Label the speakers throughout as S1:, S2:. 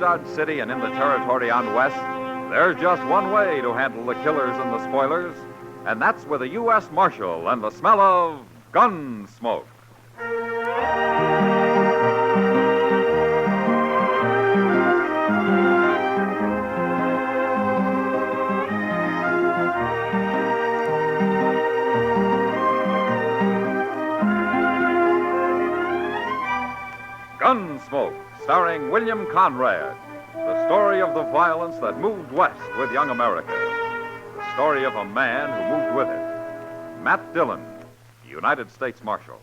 S1: Dodge City and in the territory on west, there's just one way to handle the killers and the spoilers, and that's with a U.S. Marshal and the smell of gun smoke. Gunsmoke, starring William Conrad. The story of the violence that moved west with young America. The story of a man who moved with it. Matt Dillon, United States Marshal.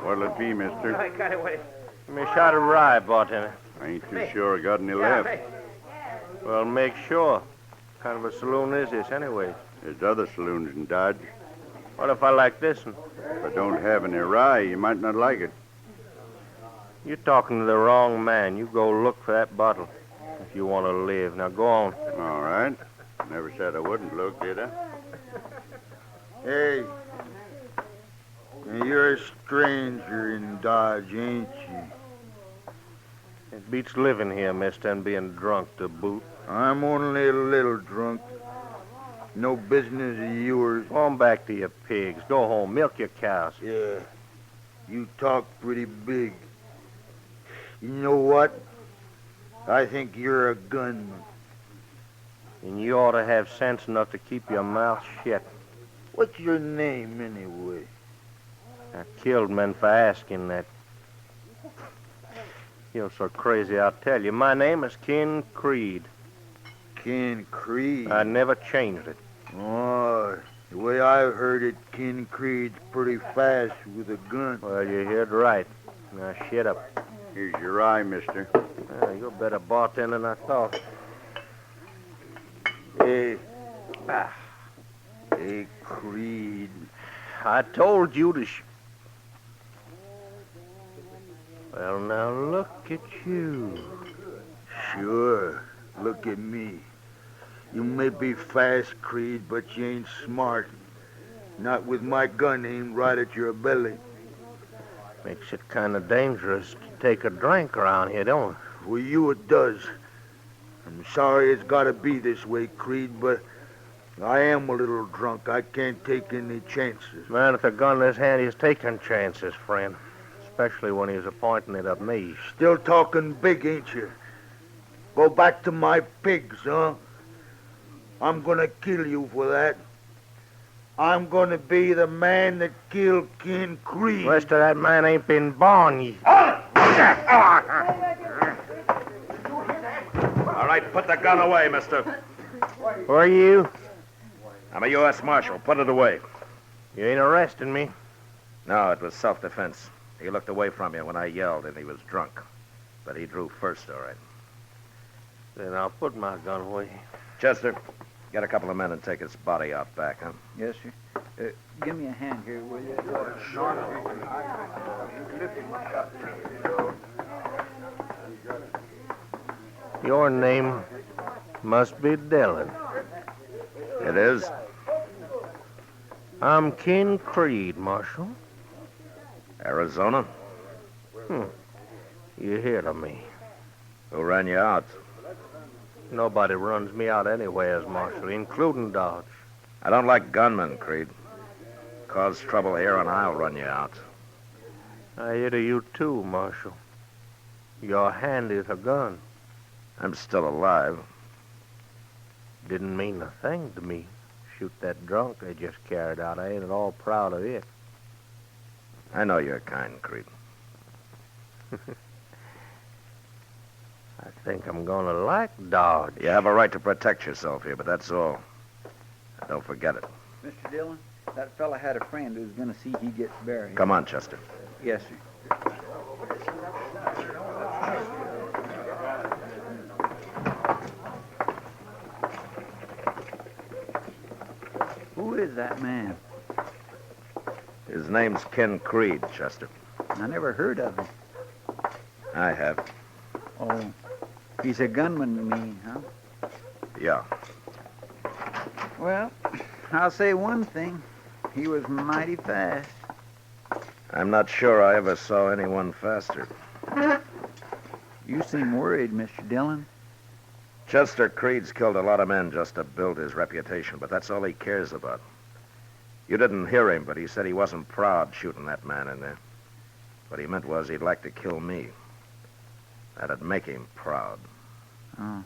S2: What'll it be, mister?
S3: I got away. Give me a shot of rye, bartender.
S2: I ain't too sure I got any left.
S3: Well, make sure. What kind of a saloon is this, anyway?
S2: There's other saloons in Dodge.
S3: What if I like this one?
S2: If I don't have any rye, you might not like it.
S3: You're talking to the wrong man. You go look for that bottle if you want to live. Now, go on.
S2: All right. Never said I wouldn't look, did I?
S4: Hey, you're a stranger in Dodge, ain't you?
S3: It beats living here, mister, and being drunk to boot.
S4: I'm only a little drunk. No business of yours.
S3: Go on back to your pigs. Go home. Milk your cows.
S4: Yeah, you talk pretty big. You know what? I think you're a gunman.
S3: And you ought to have sense enough to keep your mouth shut.
S4: What's your name, anyway?
S3: I killed men for asking that. You're so crazy, I'll tell you. My name is Ken Creed.
S4: Ken Creed?
S3: I never changed it.
S4: Oh, the way I've heard it, Ken Creed's pretty fast with a gun.
S3: Well, you heard right. Now, shut up.
S2: Here's your rye, mister.
S3: You're a better bartender than I thought.
S4: Hey. Hey, Creed.
S3: I told you to Well, now, look at you.
S4: Sure. Look at me. You may be fast, Creed, but you ain't smart. Not with my gun aimed right at your belly.
S3: Makes it kind of dangerous to take a drink around here, don't it?
S4: For you it does. I'm sorry it's got to be this way, Creed, but I am a little drunk. I can't take any chances.
S3: Man, with a gun in his hand, he's taking chances, friend. Especially when he's pointing it at me.
S4: Still talking big, ain't you? Go back to my pigs, huh? I'm gonna kill you for that. I'm gonna be the man that killed Ken Creed.
S3: Rest of that man ain't been born yet.
S5: All right, put the gun away, mister.
S3: Who are you?
S5: I'm a U.S. Marshal. Put it away.
S3: You ain't arresting me.
S5: No, it was self-defense. He looked away from you when I yelled, and he was drunk. But he drew first, all right.
S3: Then I'll put my gun away.
S5: Chester, get a couple of men and take his body out back, huh?
S6: Yes, sir. Give me a hand here, will you?
S3: Your name must be Dillon.
S5: It is?
S3: I'm Ken Creed, Marshal.
S5: Arizona?
S3: You heard of me.
S5: Who ran you out?
S3: Nobody runs me out anywheres, Marshal, including Dodge.
S5: I don't like gunmen, Creed. Cause trouble here and I'll run you out.
S3: I hear to you too, Marshal. Your hand is a gun.
S5: I'm still alive.
S3: Didn't mean a thing to me. Shoot that drunk they just carried out. I ain't at all proud of it.
S5: I know you're kind, Creed.
S3: I think I'm gonna like Dodge.
S5: You have a right to protect yourself here, but that's all. And don't forget it.
S6: Mr. Dillon, that fella had a friend who's going to see he gets buried.
S5: Come on, Chester.
S6: Yes, sir. Who is that man?
S5: His name's Ken Creed, Chester.
S6: I never heard of him.
S5: I have.
S6: Oh, he's a gunman to me, huh?
S5: Yeah.
S6: Well, I'll say one thing. He was mighty fast.
S5: I'm not sure I ever saw anyone faster.
S6: You seem worried, Mr. Dillon.
S5: Chester Creed's killed a lot of men just to build his reputation, but that's all he cares about. You didn't hear him, but he said he wasn't proud shooting that man in there. What he meant was he'd like to kill me. That'd make him proud.
S6: Oh.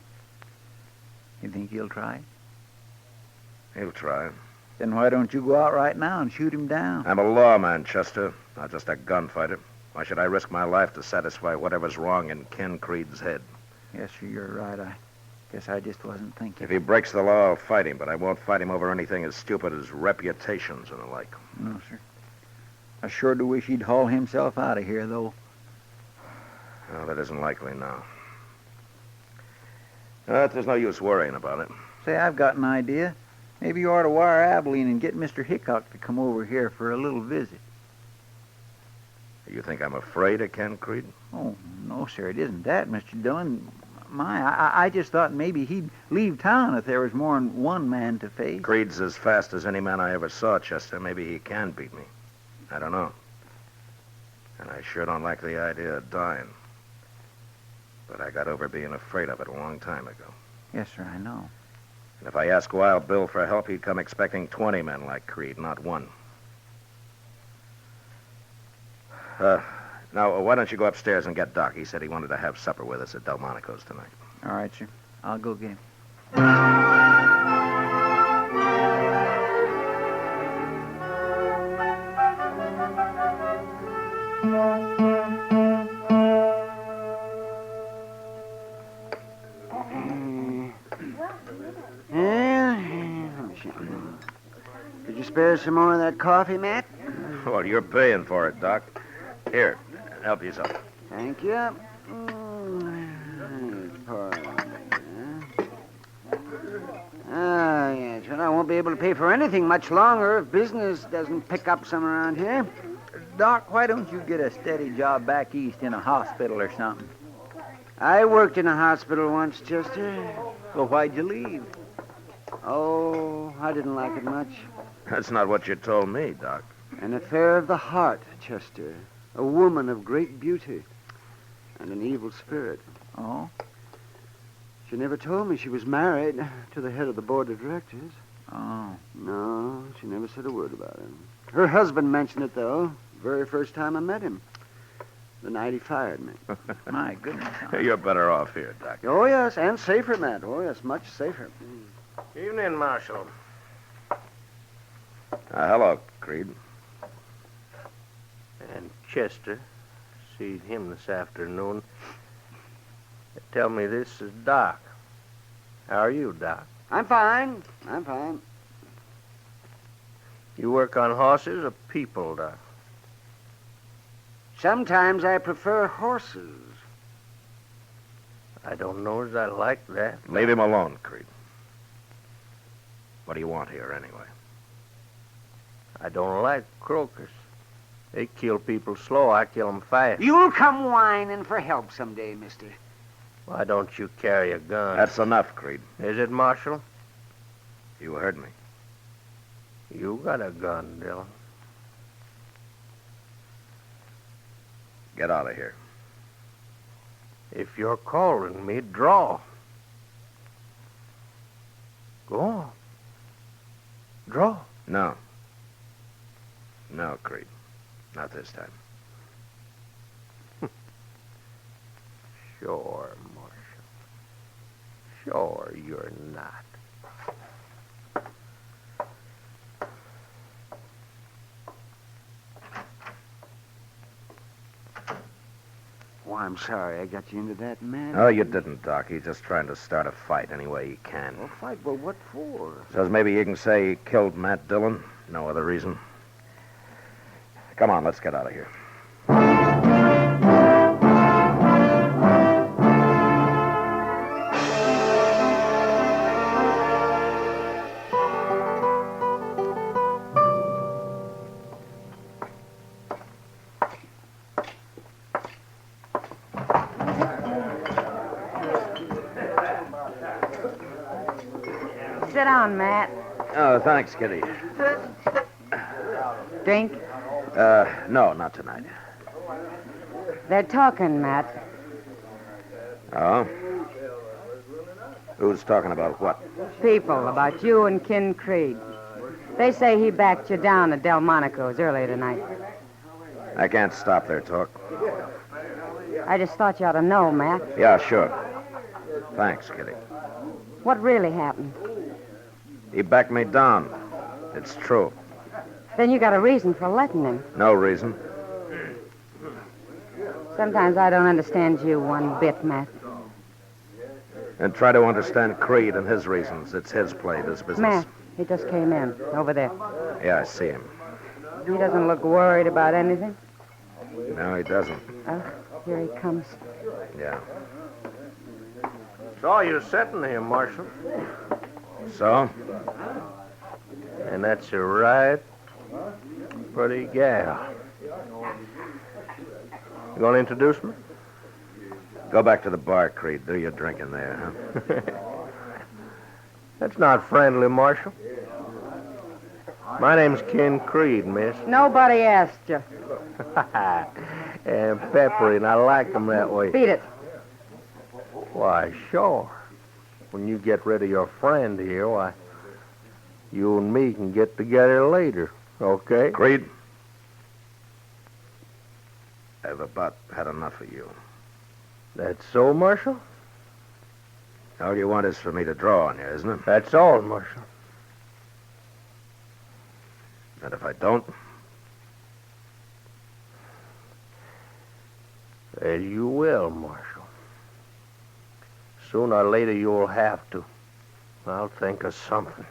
S6: You think he'll try?
S5: He'll try.
S6: Then why don't you go out right now and shoot him down?
S5: I'm a lawman, Chester, not just a gunfighter. Why should I risk my life to satisfy whatever's wrong in Ken Creed's head?
S6: Yes, sir, you're right. I guess I just wasn't thinking.
S5: If he breaks the law, I'll fight him, but I won't fight him over anything as stupid as reputations and the like.
S6: No, sir. I sure do wish he'd haul himself out of here, though.
S5: Well, that isn't likely now. There's no use worrying about it.
S6: Say, I've got an idea. Maybe you ought to wire Abilene and get Mr. Hickok to come over here for a little visit.
S5: You think I'm afraid of Ken Creed?
S6: Oh, no, sir, it isn't that, Mr. Dillon. I just thought maybe he'd leave town if there was more than one man to face.
S5: Creed's as fast as any man I ever saw, Chester. Maybe he can beat me. I don't know. And I sure don't like the idea of dying. But I got over being afraid of it a long time ago.
S6: Yes, sir, I know.
S5: And if I asked Wild Bill for help, he'd come expecting 20 men like Creed, not one. Now, why don't you go upstairs and get Doc? He said he wanted to have supper with us at Delmonico's tonight.
S6: All right, sir. I'll go get him.
S7: Could you spare some more of that coffee, Matt?
S5: Well, you're paying for it, Doc. Here, help yourself.
S7: Thank you. Yes. Well, I won't be able to pay for anything much longer if business doesn't pick up some around here.
S6: Doc, why don't you get a steady job back east in a hospital or something?
S7: I worked in a hospital once, Chester.
S6: Well, why'd you leave?
S7: Oh, I didn't like it much.
S5: That's not what you told me, Doc.
S7: An affair of the heart, Chester. A woman of great beauty and an evil spirit.
S6: Oh?
S7: She never told me she was married to the head of the board of directors.
S6: Oh.
S7: No, she never said a word about it. Her husband mentioned it, though, the very first time I met him. The night he fired me.
S6: My goodness.
S5: You're better off here, Doc.
S7: Oh, yes, and safer, Matt. Oh, yes, much safer.
S3: Evening, Marshal.
S5: Hello, Creed.
S3: And Chester. See him this afternoon. Tell me, this is Doc. How are you, Doc?
S7: I'm fine.
S3: You work on horses or people, Doc?
S7: Sometimes I prefer horses.
S3: I don't know as I like that.
S5: Leave him alone, Creed. What do you want here, anyway?
S3: I don't like croakers. They kill people slow. I kill them fast.
S7: You'll come whining for help someday, mister.
S3: Why don't you carry a gun?
S5: That's enough, Creed.
S3: Is it, Marshal?
S5: You heard me.
S3: You got a gun, Dillon.
S5: Get out of here.
S3: If you're calling me, draw. Go on. Draw.
S5: No. No, Creed. Not this time.
S3: Sure, Marshal. Sure you're not.
S7: Oh, I'm sorry I got you into that, man.
S5: No, you didn't, Doc. He's just trying to start a fight any way he can.
S7: Well, fight? Well, what for?
S5: Says maybe you can say he killed Matt Dillon. No other reason. Come on, let's get out of here.
S8: Sit down, Matt.
S5: Oh, thanks, Kitty.
S8: Drink?
S5: No, not tonight.
S8: They're talking, Matt.
S5: Oh? Who's talking about what?
S8: People about you and Ken Creed. They say he backed you down at Delmonico's earlier tonight.
S5: I can't stop their talk.
S8: I just thought you ought to know, Matt.
S5: Yeah, sure. Thanks, Kitty.
S8: What really happened?
S5: He backed me down. It's true.
S8: Then you got a reason for letting him.
S5: No reason.
S8: Sometimes I don't understand you one bit, Matt.
S5: And try to understand Creed and his reasons. It's his play, this business.
S8: Matt, he just came in, over there.
S5: Yeah, I see him.
S8: He doesn't look worried about anything.
S5: No, he doesn't.
S8: Oh, here he comes.
S5: Yeah.
S3: Saw you sitting here, Marshal.
S5: So?
S3: And that's a right pretty gal. You gonna introduce me?
S5: Go back to the bar, Creed. Do your drinking there, huh?
S3: That's not friendly, Marshal. My name's Ken Creed, miss.
S8: Nobody asked you.
S3: And peppery, and I like 'em that way.
S8: Beat it.
S3: Why, sure. When you get rid of your friend here, why, you and me can get together later, okay?
S5: Creed? I've about had enough of you.
S3: That's so, Marshal?
S5: All you want is for me to draw on you, isn't it?
S3: That's all, Marshal.
S5: And if I don't?
S3: Well, you will, Marshal. Sooner or later, you'll have to. I'll think of something.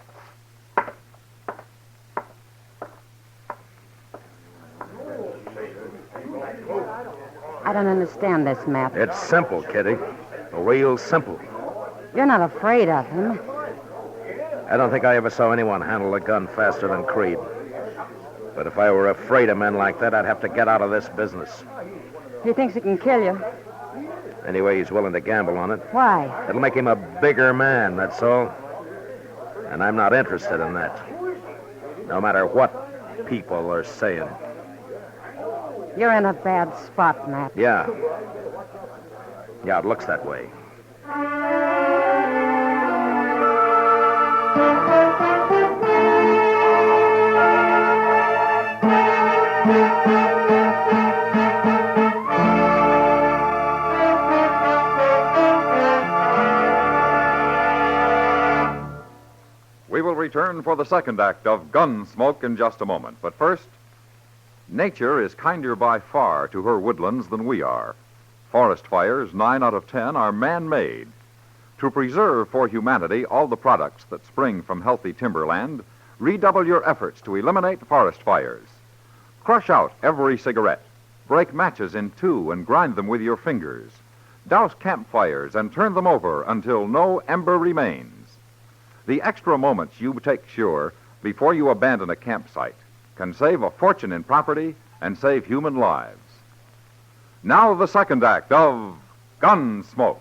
S8: I don't understand this, Matt.
S5: It's simple, Kitty. Real simple.
S8: You're not afraid of him.
S5: I don't think I ever saw anyone handle a gun faster than Creed. But if I were afraid of men like that, I'd have to get out of this business.
S8: He thinks he can kill you.
S5: Anyway, he's willing to gamble on it.
S8: Why?
S5: It'll make him a bigger man, that's all. And I'm not interested in that. No matter what people are saying.
S8: You're in a bad spot, Matt.
S5: Yeah. Yeah, it looks that way.
S1: We will return for the second act of Gunsmoke in just a moment. But first, nature is kinder by far to her woodlands than we are. Forest fires, 9 out of 10, are man-made. To preserve for humanity all the products that spring from healthy timberland, redouble your efforts to eliminate forest fires. Crush out every cigarette. Break matches in two and grind them with your fingers. Douse campfires and turn them over until no ember remains. The extra moments you take sure before you abandon a campsite can save a fortune in property and save human lives. Now the second act of Gunsmoke.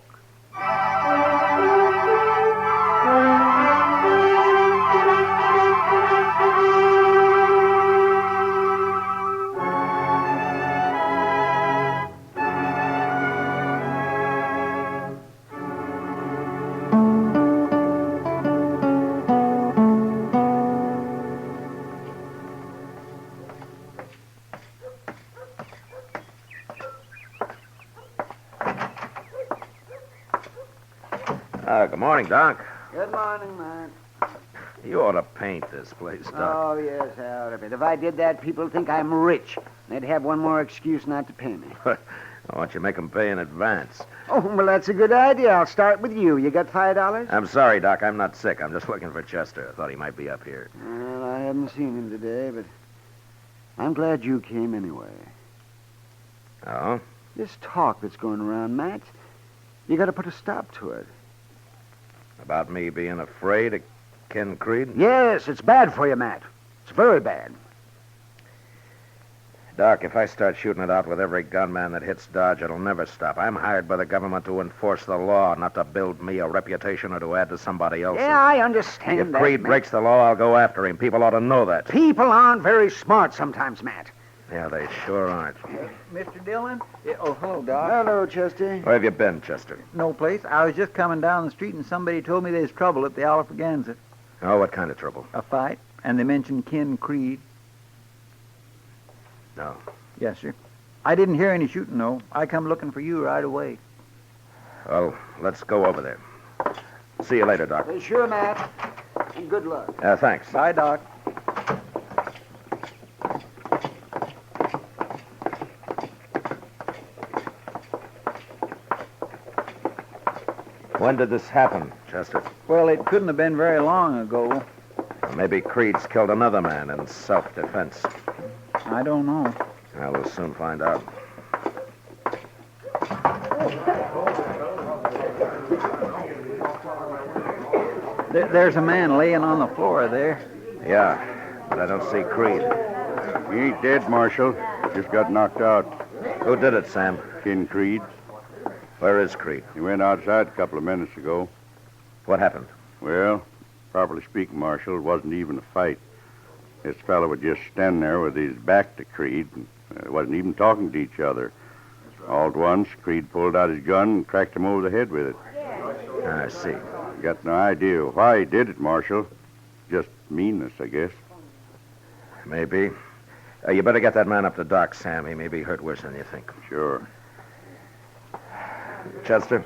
S5: Good morning, Doc.
S7: Good morning, man.
S5: You ought to paint this place, Doc.
S7: Oh, yes, out of it. If I did that, people would think I'm rich. They'd have one more excuse not to pay me.
S5: Well, Why don't you make 'em pay in advance?
S7: Oh, well, that's a good idea. I'll start with you. You got $5?
S5: I'm sorry, Doc. I'm not sick. I'm just looking for Chester. I thought he might be up here.
S7: Well, I haven't seen him today, but I'm glad you came anyway.
S5: Oh?
S7: This talk that's going around, Matt, you got to put a stop to it.
S5: About me being afraid of Ken Creed?
S7: Yes, it's bad for you, Matt. It's very bad.
S5: Doc, if I start shooting it out with every gunman that hits Dodge, it'll never stop. I'm hired by the government to enforce the law, not to build me a reputation or to add to somebody else's.
S7: Yeah, I understand
S5: If
S7: that,
S5: Creed
S7: Matt.
S5: breaks the law, I'll go after him. People ought to know that.
S7: People aren't very smart sometimes, Matt.
S5: Yeah, they sure aren't.
S6: Mr. Dillon? Yeah, oh, hello, Doc.
S7: Hello, Chester.
S5: Where have you been, Chester?
S6: No place. I was just coming down the street and somebody told me there's trouble at the Alfraganza.
S5: Oh, what kind of trouble?
S6: A fight. And they mentioned Ken Creed.
S5: No.
S6: Yes, sir. I didn't hear any shooting, though. I come looking for you right away.
S5: Well, let's go over there. See you later, Doc.
S7: Sure, Matt. And good luck.
S5: Thanks.
S6: Bye, Doc.
S5: When did this happen, Chester?
S6: Well, it couldn't have been very long ago.
S5: Maybe Creed's killed another man in self-defense.
S6: I don't know.
S5: Well, we'll soon find out.
S6: There's a man laying on the floor there.
S5: Yeah, but I don't see Creed.
S2: He ain't dead, Marshal. Just got knocked out.
S5: Who did it, Sam?
S2: Ken Creed.
S5: Where is Creed?
S2: He went outside a couple of minutes ago.
S5: What happened?
S2: Well, properly speaking, Marshal, it wasn't even a fight. This fellow was just standing there with his back to Creed and wasn't even talking to each other. All at once, Creed pulled out his gun and cracked him over the head with it.
S5: I see.
S2: Got no idea why he did it, Marshal. Just meanness, I guess.
S5: Maybe. You better get that man up to Doc, Sam. He may be hurt worse than you think.
S2: Sure.
S5: Chester,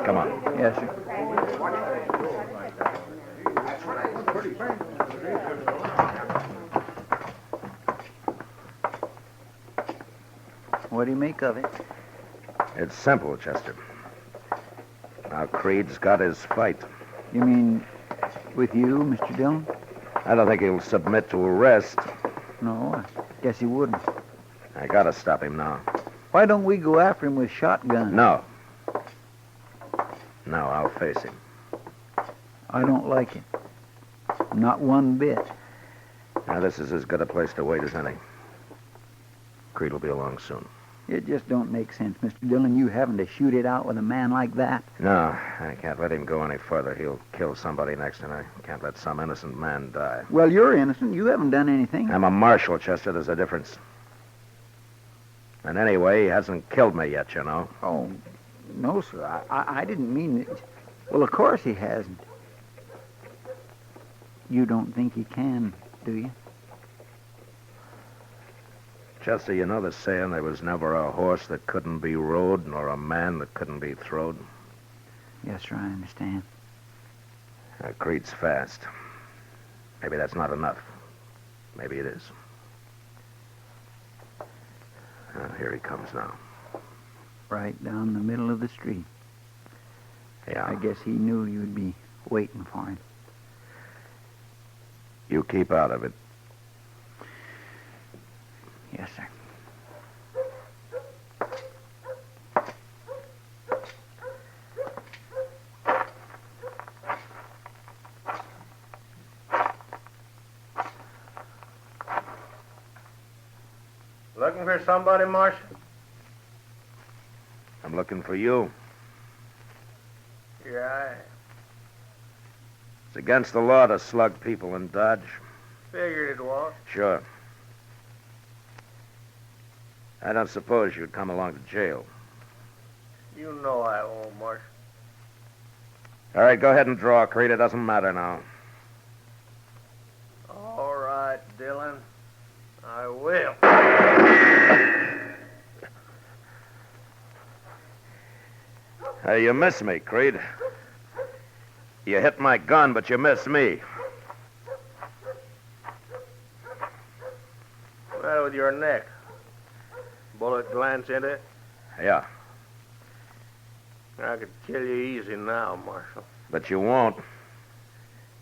S5: come on.
S6: Yes, sir. What do you make of it?
S5: It's simple, Chester. Now, Creed's got his fight.
S6: You mean with you, Mr. Dillon?
S5: I don't think he'll submit to arrest.
S6: No, I guess he wouldn't.
S5: I gotta stop him now.
S6: Why don't we go after him with shotguns?
S5: No. No, I'll face him.
S6: I don't like him. Not one bit.
S5: Now, this is as good a place to wait as any. Creed will be along soon.
S6: It just don't make sense, Mr. Dillon, you having to shoot it out with a man like that.
S5: No, I can't let him go any further. He'll kill somebody next, and I can't let some innocent man die.
S6: Well, you're innocent. You haven't done anything.
S5: I'm a marshal, Chester. There's a difference. And anyway, he hasn't killed me yet, you know.
S6: Oh, no, sir. I didn't mean it. Well, of course he hasn't. You don't think he can, do you?
S5: Chester, you know the saying, there was never a horse that couldn't be rode, nor a man that couldn't be throwed?
S6: Yes, sir, I understand.
S5: Creed's fast. Maybe that's not enough. Maybe it is. Here he comes now.
S6: Right down the middle of the street.
S5: Yeah.
S6: I guess he knew you'd be waiting for him.
S5: You keep out of it.
S6: Yes, sir.
S3: Looking for somebody, Marshal?
S5: I'm looking for you.
S3: Yeah,
S5: It's against the law to slug people in Dodge.
S3: I figured it was.
S5: Sure. I don't suppose you'd come along to jail.
S3: You know I won't, Marshal.
S5: All right, go ahead and draw, Creed. It doesn't matter now.
S3: All right, Dillon. I will.
S5: You missed me, Creed. You hit my gun, but you missed me.
S3: What's the matter with your neck? Bullet glance into it?
S5: Yeah,
S3: I could kill you easy now, Marshal.
S5: but you won't.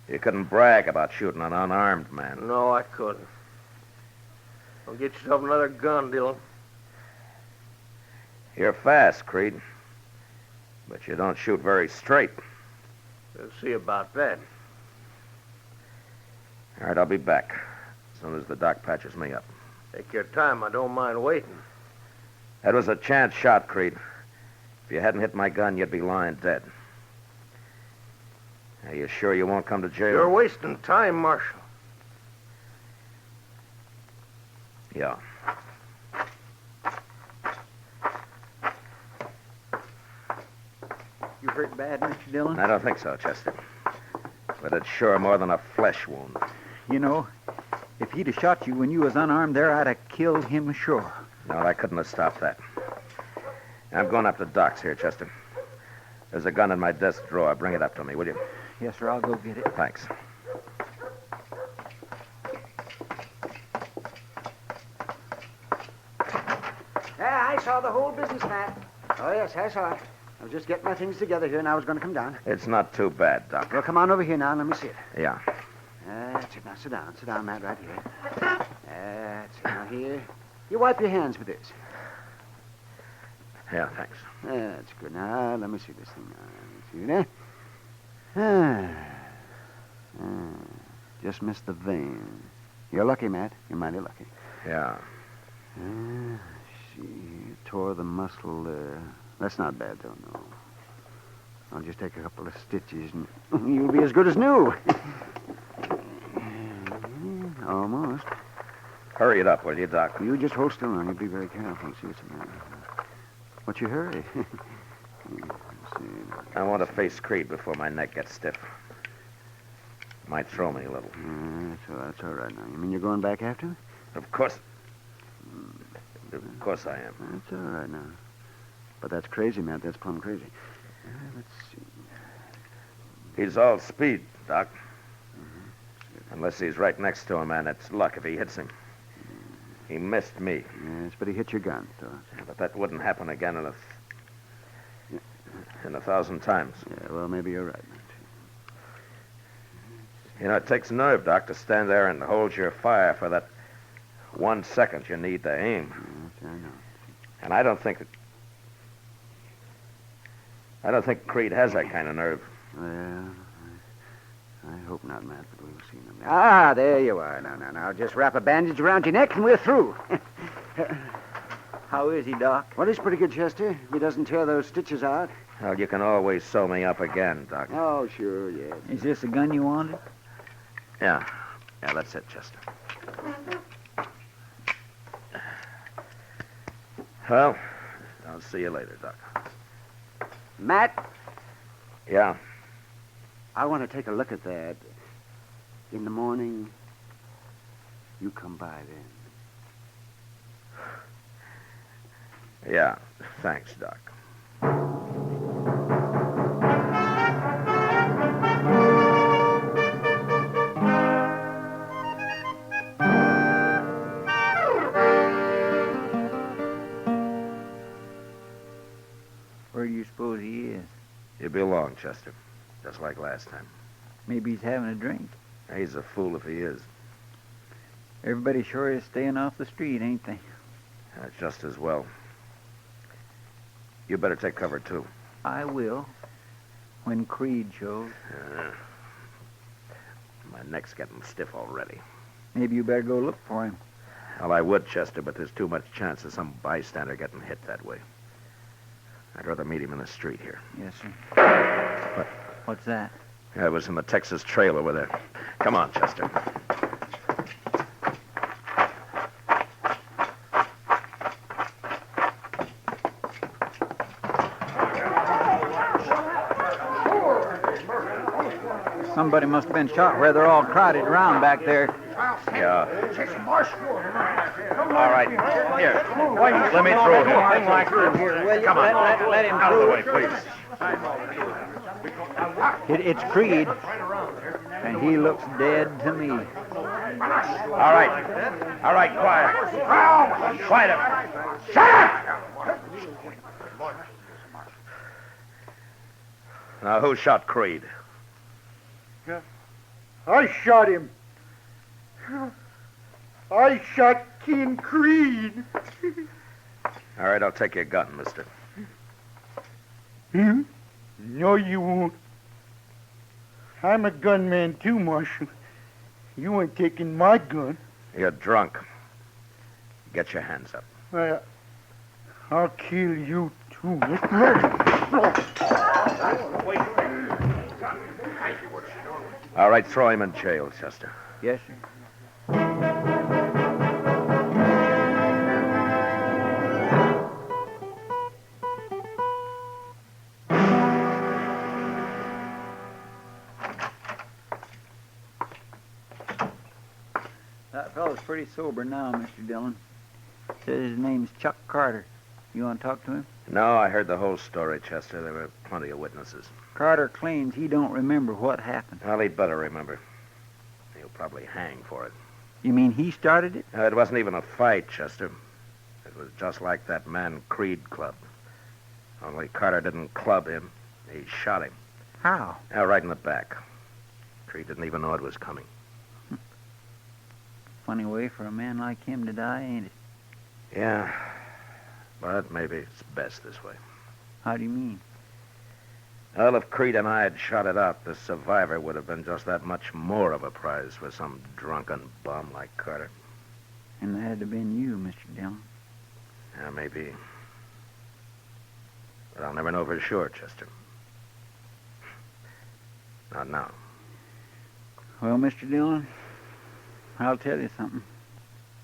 S5: You couldn't brag about shooting an unarmed man.
S3: No, I couldn't. Don't get yourself another gun, Dillon.
S5: You're fast, Creed. But you don't shoot very straight.
S3: We'll see about that.
S5: All right, I'll be back as soon as the doc patches me up.
S3: Take your time. I don't mind waiting.
S5: That was a chance shot, Creed. If you hadn't hit my gun, you'd be lying dead. Are you sure you won't come to jail?
S3: You're wasting time, Marshal.
S5: Yeah.
S6: You hurt bad, Mr. Dillon?
S5: I don't think so, Chester. But it's sure more than a flesh wound.
S6: You know, if he'd have shot you when you was unarmed there, I'd have killed him sure.
S5: No, I couldn't have stopped that. I'm going up to Doc's here, Chester. There's a gun in my desk drawer. Bring it up to me, will you?
S6: Yes, sir, I'll go get it.
S5: Thanks.
S7: Yeah, I saw the whole business, Matt. Oh, yes, I saw it. I was just getting my things together here, and I was going to come down.
S5: It's not too bad, Doc.
S7: Well, come on over here now and let me see it.
S5: Yeah.
S7: That's it. Now, sit down. Sit down, Matt, right here. That's it. Now, here. You wipe your hands with this.
S5: Yeah, thanks.
S7: That's good. Now, let me see this thing. Now, let me see there. Just missed the vein. You're lucky, Matt. You're mighty lucky.
S5: Yeah.
S7: She tore the muscle there. That's not bad, though, no. I'll just take a couple of stitches and you'll be as good as new. Almost.
S5: Hurry it up, will you, Doc?
S7: You just hold still on. You be very careful. See what's the matter. What's your hurry? Let's see.
S5: I want to face Creed before my neck gets stiff. Might throw me a little.
S7: That's all right now. You mean you're going back after him?
S5: Of course. Of course I am.
S7: That's all right now. But that's crazy, Matt. That's plumb crazy. Let's see.
S5: He's all speed, Doc. Unless he's right next to him, and it's luck if he hits him. He missed me.
S7: Yes, but he hit your gun, so.
S5: But that wouldn't happen again in 1,000 times.
S7: Yeah, well, maybe you're right, Matt.
S5: You know, it takes nerve, Doc, to stand there and hold your fire for that 1 second you need to aim.
S7: Yes, I know.
S5: And I don't think Creed has that kind of nerve.
S7: Well, I hope not, Matt, but we'll see. Ah, there you are. Now, just wrap a bandage around your neck and we're through.
S6: How is he, Doc?
S7: Well, he's pretty good, Chester. If he doesn't tear those stitches out.
S5: Well, you can always sew me up again, Doc.
S7: Oh, sure, yes.
S6: Is this the gun you wanted?
S5: Yeah. Yeah, that's it, Chester. Well, I'll see you later, Doc.
S7: Matt,
S5: Yeah.
S7: I want to take a look at that. In the morning, you come by then.
S5: Yeah. Thanks, Doc.
S6: Where do you suppose he is?
S5: You'll be along, Chester. Just like last time.
S6: Maybe he's having a drink.
S5: He's a fool if he is.
S6: Everybody sure is staying off the street, ain't they?
S5: That's just as well. You better take cover, too.
S6: I will. When Creed shows.
S5: My neck's getting stiff already.
S6: Maybe you better go look for him.
S5: Well, I would, Chester, but there's too much chance of some bystander getting hit that way. I'd rather meet him in the street here.
S6: Yes, sir.
S5: What?
S6: What's that?
S5: Yeah, it was in the Texas Trail over there. Come on, Chester.
S6: Somebody must have been shot where they're all crowded around back there.
S5: Yeah. All right. Here. Let me through here. Come on.
S6: Let him
S5: Out of the way, please.
S6: It's Creed, and he looks dead to me.
S5: All right. All right, quiet. Quiet up. Shut up! Now, who shot Creed?
S4: I shot him. I shot Ken Creed.
S5: All right, I'll take your gun, mister.
S4: No, you won't. I'm a gunman too, Marshal. You ain't taking my gun.
S5: You're drunk. Get your hands up.
S4: I'll kill you too.
S5: All right, throw him in jail, Chester.
S6: Yes, sir. That fellow's pretty sober now, Mr. Dillon. Says his name's Chuck Carter. You want to talk to him?
S5: No, I heard the whole story, Chester. There were plenty of witnesses.
S6: Carter claims he don't remember what happened.
S5: Well, he'd better remember. He'll probably hang for it.
S6: You mean he started it?
S5: It wasn't even a fight, Chester. It was just like that man Creed clubbed. Only Carter didn't club him. He shot him.
S6: How?
S5: Right in the back. Creed didn't even know it was coming.
S6: Funny way for a man like him to die, ain't it?
S5: Yeah, but maybe it's best this way.
S6: How do you mean?
S5: Well, if Creed and I had shot it out, the survivor would have been just that much more of a prize for some drunken bum like Carter.
S6: And that'd have been you, Mr. Dillon.
S5: Yeah, maybe. But I'll never know for sure, Chester. Not now.
S6: Well, Mr. Dillon, I'll tell you something.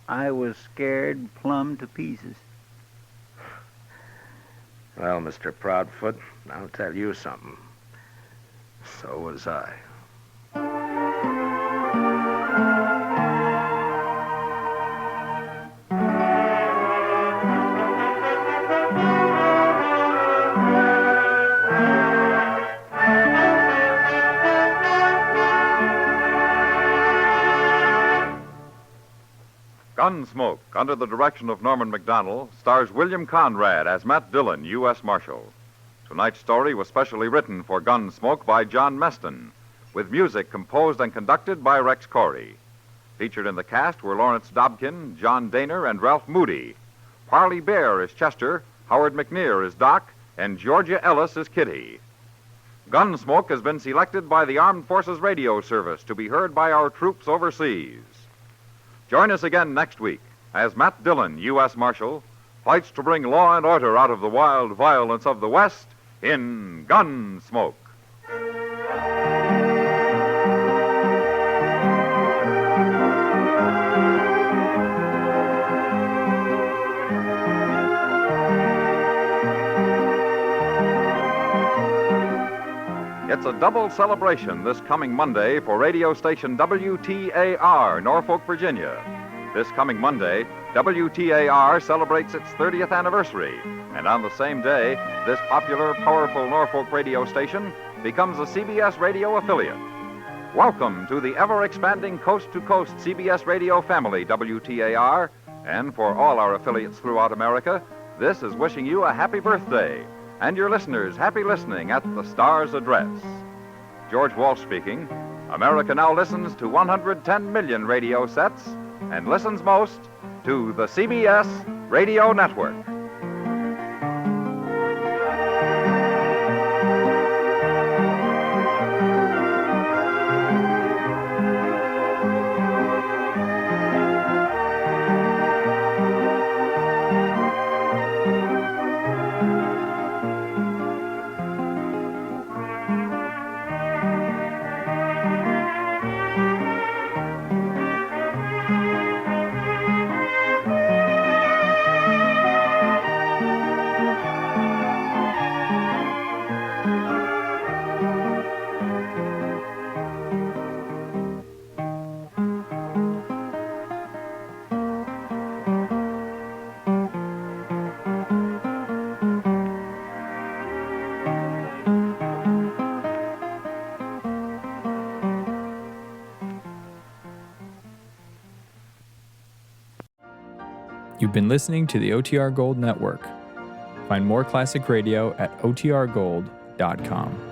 S6: I was scared plumb to pieces.
S5: Well, Mr. Proudfoot, I'll tell you something. So was I.
S1: Gunsmoke, under the direction of Norman MacDonald, stars William Conrad as Matt Dillon, U.S. Marshal. Tonight's story was specially written for Gunsmoke by John Meston, with music composed and conducted by Rex Corey. Featured in the cast were Lawrence Dobkin, John Daner, and Ralph Moody. Parley Bear is Chester, Howard McNear is Doc, and Georgia Ellis is Kitty. Gunsmoke has been selected by the Armed Forces Radio Service to be heard by our troops overseas. Join us again next week as Matt Dillon, U.S. Marshal, fights to bring law and order out of the wild violence of the West in Gunsmoke. It's a double celebration this coming Monday for radio station WTAR, Norfolk, Virginia. This coming Monday, WTAR celebrates its 30th anniversary, and on the same day, this popular, powerful Norfolk radio station becomes a CBS radio affiliate. Welcome to the ever-expanding coast-to-coast CBS radio family, WTAR, and for all our affiliates throughout America, this is wishing you a happy birthday, and your listeners happy listening at the Star's address. George Walsh speaking. America now listens to 110 million radio sets and listens most to the CBS Radio Network.
S9: You've been listening to the OTR Gold Network. Find more classic radio at otrgold.com.